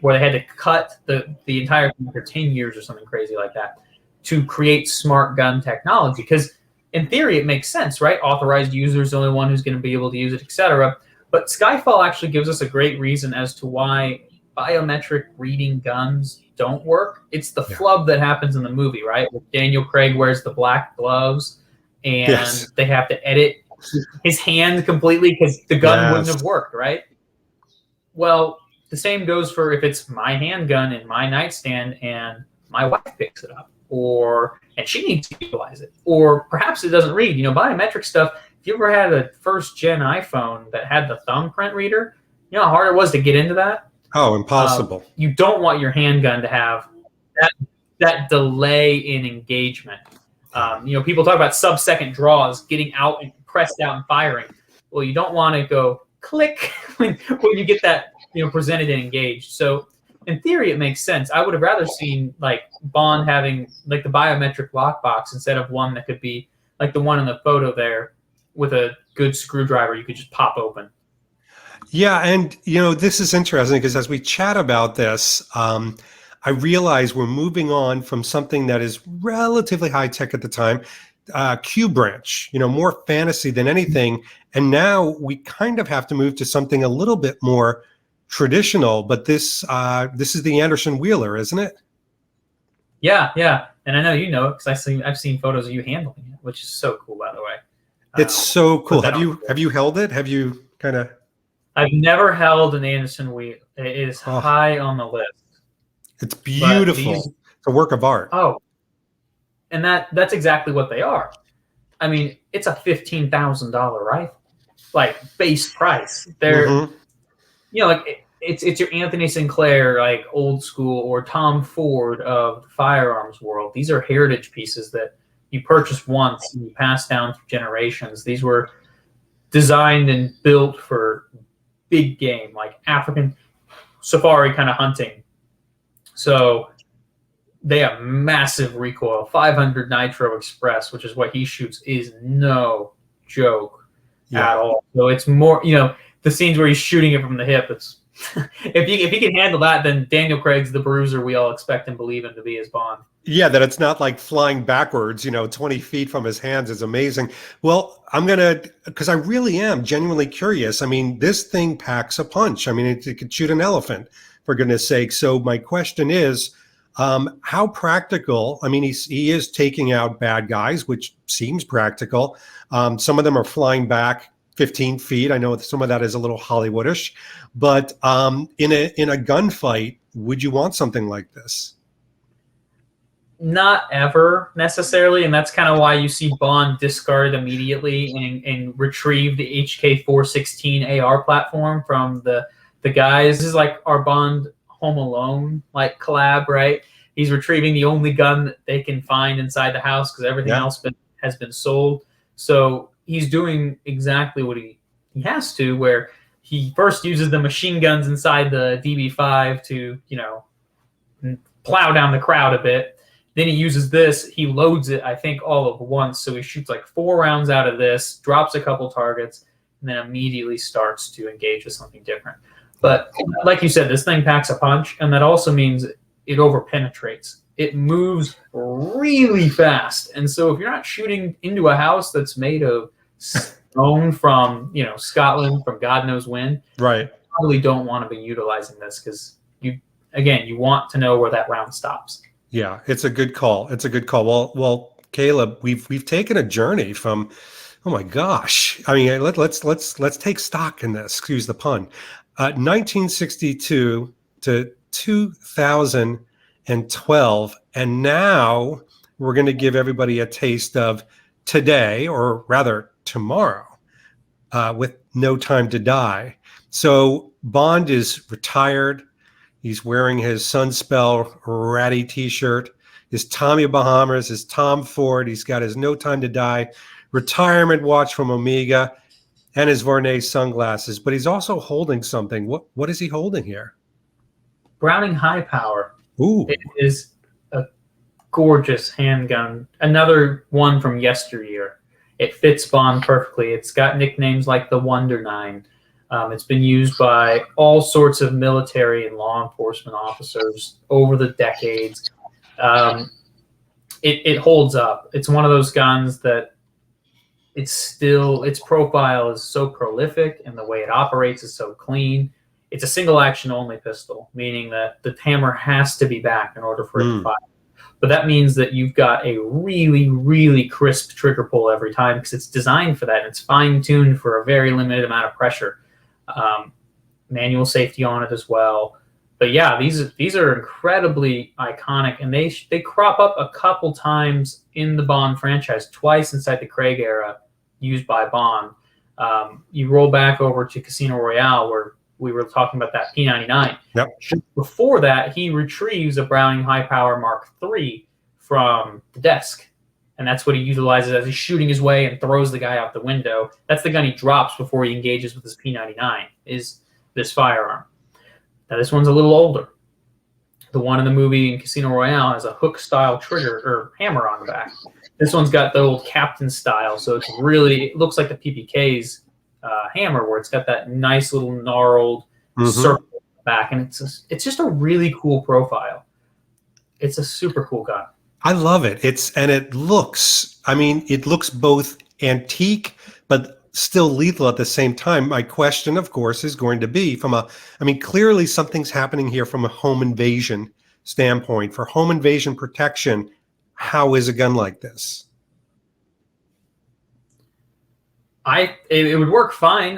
where they had to cut the entire thing for 10 years or something crazy like that to create smart gun technology. Because in theory, it makes sense, right? Authorized user is the only one who's going to be able to use it, etc. But Skyfall actually gives us a great reason as to why biometric reading guns don't work. It's the flub that happens in the movie, right? Where Daniel Craig wears the black gloves and they have to edit his hand completely because the gun wouldn't have worked, right? Well, the same goes for if it's my handgun in my nightstand and my wife picks it up, and she needs to utilize it, or perhaps it doesn't read. Biometric stuff. If you ever had a first-gen iPhone that had the thumbprint reader, you know how hard it was to get into that? Oh, impossible. You don't want your handgun to have that delay in engagement. People talk about sub-second draws, getting out and pressed out and firing. Well, you don't want to go click when you get that presented and engaged. So in theory, it makes sense. I would have rather seen Bond having the biometric lockbox instead of one that could be like the one in the photo there with a good screwdriver you could just pop open. Yeah, and this is interesting because as we chat about this, I realize we're moving on from something that is relatively high tech at the time, Q branch, more fantasy than anything, and now we kind of have to move to something a little bit more traditional. But this is the Anderson Wheeler, isn't it? Yeah, and I know it because I've seen photos of you handling it, which is so cool, by the way. It's so cool. Have you held it? Have you kind of? I've never held an Anderson Wheeler. It is high on the list. It's beautiful. It's a work of art. Oh, and that's exactly what they are. It's a $15,000 rifle, base price. They're, it's your Anthony Sinclair, old school, or Tom Ford of the firearms world. These are heritage pieces that you purchase once and you pass down through generations. These were designed and built for big game, like African safari kind of hunting. So they have massive recoil. 500 Nitro Express, which is what he shoots, is no joke at all. So it's more, the scenes where he's shooting it from the hip. It's if he can handle that, then Daniel Craig's the bruiser we all expect and believe him to be as Bond. Yeah, that it's not like flying backwards, 20 feet from his hands is amazing. Well, because I really am genuinely curious. I mean, this thing packs a punch. I mean, it could shoot an elephant, for goodness sake. So my question is, how practical? I mean, he is taking out bad guys, which seems practical. Some of them are flying back 15 feet. I know some of that is a little Hollywoodish, but in a gunfight, would you want something like this? Not ever necessarily, and that's kind of why you see Bond discard immediately and retrieve the HK416 AR platform from the guys. This is like our Bond Home Alone like collab, right? He's retrieving the only gun that they can find inside the house because everything else has been sold. So he's doing exactly what he has to, where he first uses the machine guns inside the DB5 to, plow down the crowd a bit. Then he uses this. He loads it, I think, all at once. So he shoots like 4 rounds out of this, drops a couple targets, and then immediately starts to engage with something different. But like you said, this thing packs a punch, and that also means it overpenetrates. It moves really fast. And so if you're not shooting into a house that's made of stone from, Scotland, from God knows when, right, you probably don't want to be utilizing this because, you want to know where that round stops. Yeah, it's a good call. It's a good call. Well, Caleb, we've taken a journey from, oh my gosh. I mean, let's take stock in this. Excuse the pun. 1962 to 2012, and now we're going to give everybody a taste of today, or rather tomorrow, with No Time to Die. So Bond is retired. He's wearing his Sunspell ratty t-shirt, his Tommy Bahamas, his Tom Ford. He's got his No Time to Die retirement watch from Omega and his Varney sunglasses. But he's also holding something. What is he holding here? Browning High Power. Ooh. It is a gorgeous handgun. Another one from yesteryear. It fits Bond perfectly. It's got nicknames like the Wonder Nine. It's been used by all sorts of military and law enforcement officers over the decades. It holds up. It's one of those guns that its profile is so prolific and the way it operates is so clean. It's a single action only pistol, meaning that the hammer has to be back in order for it to fire. But that means that you've got a really, really crisp trigger pull every time because it's designed for that. And it's fine-tuned for a very limited amount of pressure. Manual safety on it as well. But yeah, these are incredibly iconic, and they crop up a couple times in the Bond franchise, twice inside the Craig era, used by Bond. You roll back over to Casino Royale, where we were talking about that P99. Yep. Before that, he retrieves a Browning High Power Mark III from the desk. And that's what he utilizes as he's shooting his way and throws the guy out the window. That's the gun he drops before he engages with his P99, is this firearm. Now, this one's a little older. The one in the movie in Casino Royale has a hook-style trigger or hammer on the back. This one's got the old captain style, so it looks like the PPK's hammer, where it's got that nice little gnarled circle back, and it's just a really cool profile. It's a super cool gun. I love it. It looks both antique but still lethal at the same time. My question, of course, is going to be clearly something's happening here from a home invasion standpoint. For home invasion protection, how is a gun like this? It would work fine.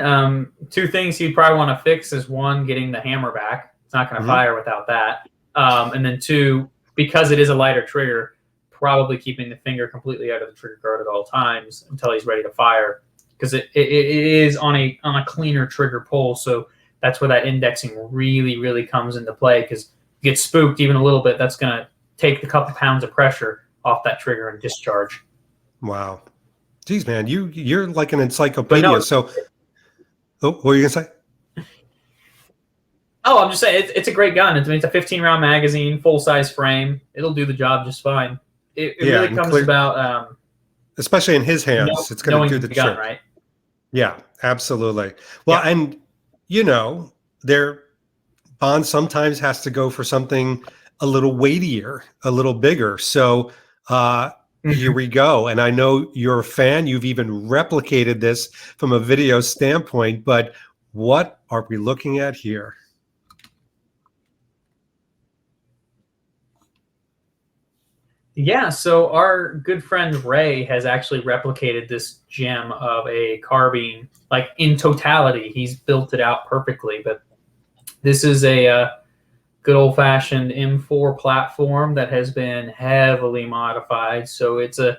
Two things you'd probably want to fix is, one, getting the hammer back. It's not going to fire without that. And then two, because it is a lighter trigger, probably keeping the finger completely out of the trigger guard at all times until he's ready to fire, because it is on a cleaner trigger pull. So that's where that indexing really, really comes into play, because you get spooked even a little bit, that's going to take the couple pounds of pressure off that trigger and discharge. Wow. Geez, man, you're like an encyclopedia. So, what were you going to say? Oh, I'm just saying it's a great gun. It's a 15-round magazine, full-size frame. It'll do the job just fine. It really comes about, especially in his hands, it's going to do the trick, gun, right? Yeah, absolutely. Well, and Bond sometimes has to go for something a little weightier, a little bigger. So here we go. And I know you're a fan. You've even replicated this from a video standpoint, but what are we looking at here? Yeah, so our good friend Ray has actually replicated this gem of a carbine, like in totality. He's built it out perfectly, but this is a good old-fashioned M4 platform that has been heavily modified. So it's a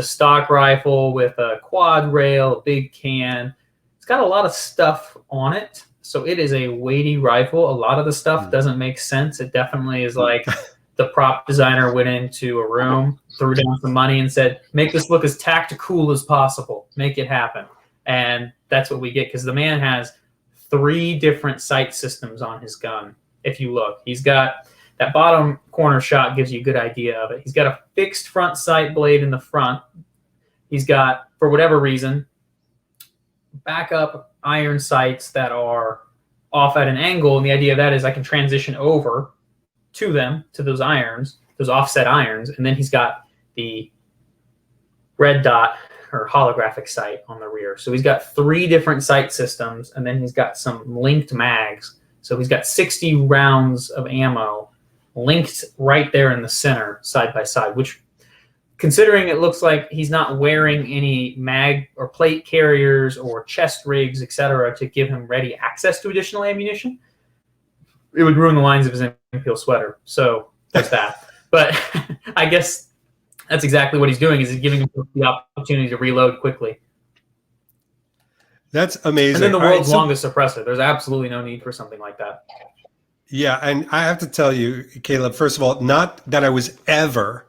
stock rifle with a quad rail, a big can. It's got a lot of stuff on it, so it is a weighty rifle. A lot of the stuff doesn't make sense. It definitely is like the prop designer went into a room, threw down some money, and said, "Make this look as tactical as possible. Make it happen." And that's what we get, because the man has 3 different sight systems on his gun. If you look, he's got that bottom corner shot, gives you a good idea of it. He's got a fixed front sight blade in the front. He's got, for whatever reason, backup iron sights that are off at an angle. And the idea of that is I can transition over to them, to those irons, those offset irons. And then he's got the red dot or holographic sight on the rear. So he's got 3 different sight systems, and then he's got some linked mags. So he's got 60 rounds of ammo linked right there in the center, side by side, which, considering it looks like he's not wearing any mag or plate carriers or chest rigs, etc., to give him ready access to additional ammunition, it would ruin the lines of his imperial sweater. So there's that. But I guess that's exactly what he's doing, is he's giving him the opportunity to reload quickly. That's amazing. And then the world's longest suppressor. There's absolutely no need for something like that. Yeah, and I have to tell you, Caleb, first of all, not that I was ever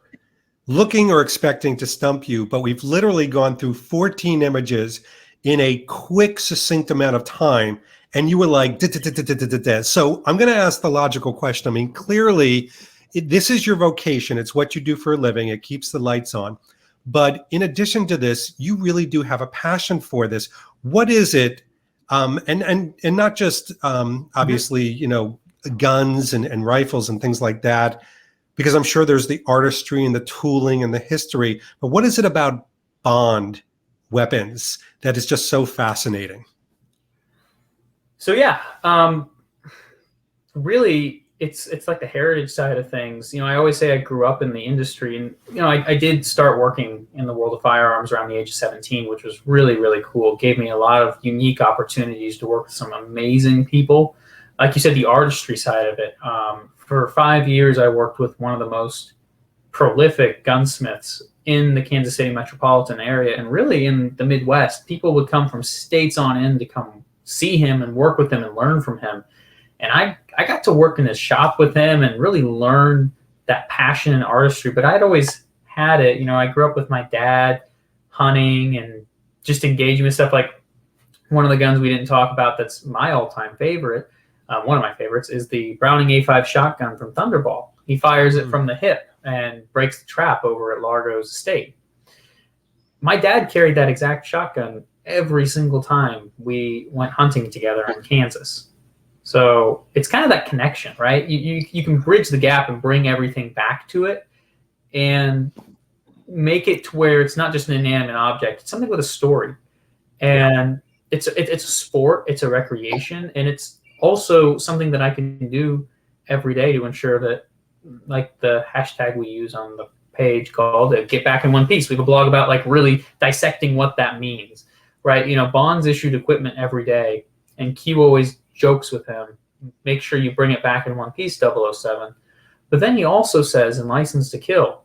looking or expecting to stump you, but we've literally gone through 14 images in a quick, succinct amount of time, and you were like, so I'm going to ask the logical question. I mean, clearly, this is your vocation. It's what you do for a living. It keeps the lights on. But in addition to this, you really do have a passion for this. What is it? And not just obviously, you know, guns and rifles and things like that, because I'm sure there's the artistry and the tooling and the history. But what is it about Bond weapons that is just so fascinating? So yeah, really, it's like the heritage side of things. You know, I always say I grew up in the industry, and you know, I did start working in the world of firearms around the age of 17, which was really, really cool. It gave me a lot of unique opportunities to work with some amazing people. Like you said, the artistry side of it. For 5 years, I worked with one of the most prolific gunsmiths in the Kansas City metropolitan area, and really in the Midwest. People would come from states on end to come see him and work with him and learn from him. And I got to work in his shop with him and really learn that passion and artistry. But I'd always had it. You know, I grew up with my dad hunting and just engaging with stuff. Like, one of the guns we didn't talk about that's my all-time favorite, one of my favorites, is the Browning A5 shotgun from Thunderball. He fires it from the hip and breaks the trap over at Largo's estate. My dad carried that exact shotgun every single time we went hunting together in Kansas. So it's kind of that connection, right? You can bridge the gap and bring everything back to it and make it to where it's not just an inanimate object. It's something with a story. And it's a sport, it's a recreation, and it's also something that I can do every day to ensure that, like the hashtag we use on the page called Get Back in One Piece. We have a blog about like really dissecting what that means, right? You know, Bond's issued equipment every day, and Q always jokes with him, make sure you bring it back in one piece, 007. But then he also says in License to Kill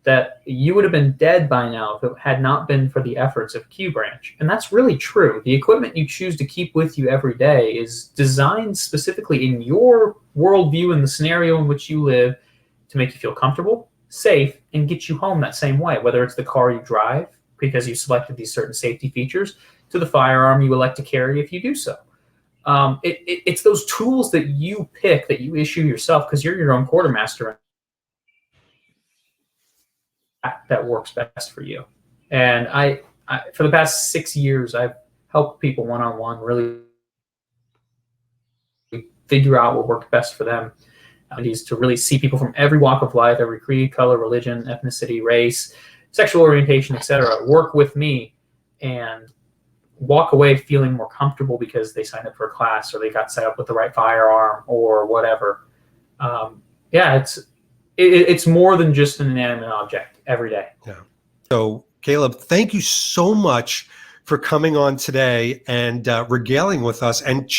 that you would have been dead by now if it had not been for the efforts of Q Branch. And that's really true. The equipment you choose to keep with you every day is designed specifically in your worldview and the scenario in which you live to make you feel comfortable, safe, and get you home that same way, whether it's the car you drive because you selected these certain safety features, to the firearm you elect to carry if you do so. It's those tools that you pick, that you issue yourself, because you're your own quartermaster, that works best for you. And I for the past 6 years, I've helped people one-on-one really figure out what worked best for them. Is to really see people from every walk of life, every creed, color, religion, ethnicity, race, sexual orientation, etc., work with me and walk away feeling more comfortable because they signed up for a class or they got set up with the right firearm or whatever. Yeah, it's more than just an inanimate object every day. Yeah. So, Caleb, thank you so much for coming on today and regaling with us. And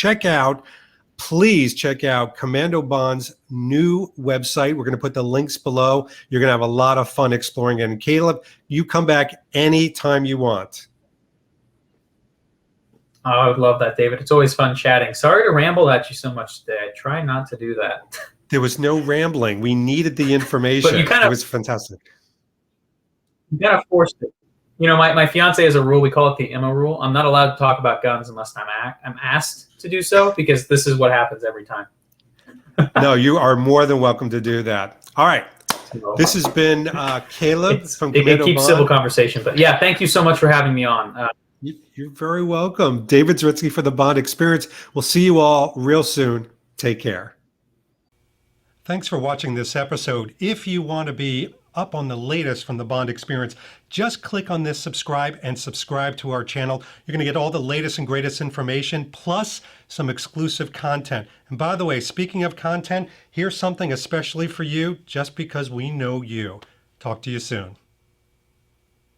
please check out Commando Bond's new website. We're going to put the links below. You're going to have a lot of fun exploring it. And Caleb, you come back anytime you want. Oh, I would love that, David. It's always fun chatting. Sorry to ramble at you so much today. I try not to do that. There was no rambling. We needed the information. It was fantastic. You kind of forced it. You know, my fiance has a rule. We call it the Emma rule. I'm not allowed to talk about guns unless I'm asked to do so, because this is what happens every time. No, you are more than welcome to do that. All right. This has been Caleb from Commando Bond. It keeps civil conversation. But yeah, thank you so much for having me on. You're very welcome. David Zaritsky for the Bond Experience. We'll see you all real soon. Take care. Thanks for watching this episode. If you want to be up on the latest from the Bond Experience, just click on this subscribe and subscribe to our channel. You're going to get all the latest and greatest information, plus some exclusive content. And by the way, speaking of content, here's something especially for you, just because we know you. Talk to you soon.